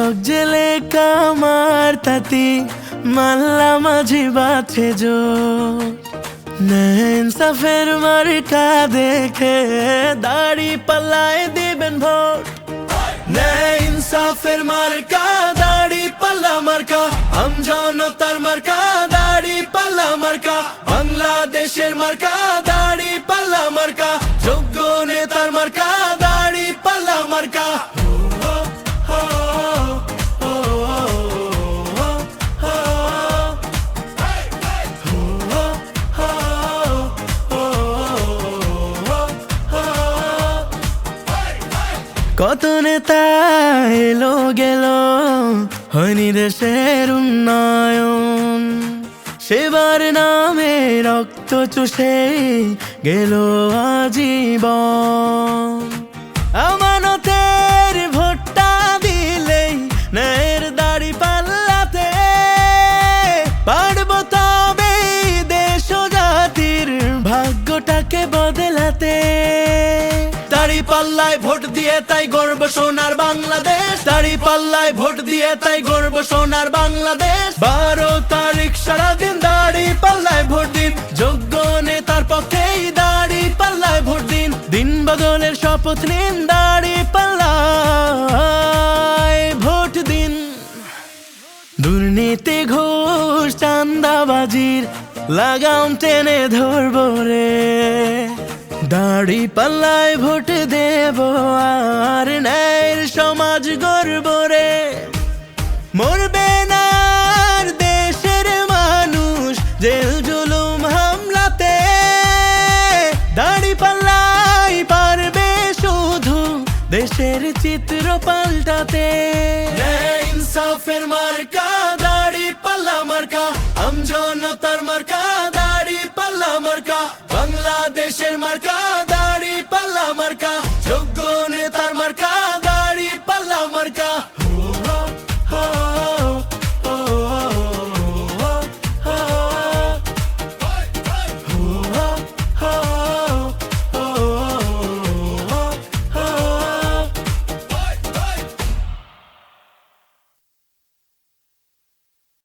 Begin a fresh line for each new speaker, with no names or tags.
চোখ জেলে কামার তাতি মাল্লা মাঝি বাছে জোর ইনসাফের মার্কা দেখে দাড়ি পাল্লায় দিবেন ভোট ইনসাফের মার্কা দাড়ি পাল্লা মার্কা আমজনতার মার্কা দাড়ি পাল্লা মার্কা বাংলাদেশের মার্কা দাড়ি পাল্লা মার্কা যোগ্য নেতার মার্কা দাড়ি পাল্লা মার্কা কত নেতা এলো গেল হয়নি দেশের উন্নয়ন সেবার নামে রক্ত চুষে গেল আজীবন আমানতের ভোটটা দিলেই ন্যায়ের দাড়ি পাল্লাতে পারবো তবে দেশ ও জাতির ভাগ্যটাকে বদলাতে দাড়ি পাল্লায় ভোট দিয়ে তাই গর্ব সোনার বাংলাদেশ দাড়ি পাল্লায় ভোট দিয়ে তাই গর্ব সোনার বাংলাদেশ 12 তারিখ সারাদিন দাড়ি পাল্লায় ভোট দিন যোগ্য নেতার পক্ষেই দাড়ি পাল্লায় ভোট দিন দিন বদলের শপথ নিন দাড়ি পাল্লায় ভোট দিন দুর্নীতি ঘুষ চাঁদাবাজির লাগাম টেনে ধরবো রে দাড়ি পাল্লায় ভোট দেব আর ন্যায়ের সমাজ গর্ব রে মরবে না আর দেশের মানুষ জেল জুলুম হামলাতে দাড়ি পাল্লাই পারবে শুধু দেশের চিত্র পাল্টাতে ইনসাফের মার্কা দাড়ি পাল্লা মার্কা আমজনতার মার্কা দাড়ি পাল্লা মার্কা বাংলাদেশের মার্কা দাড়ি পাল্লা মার্কা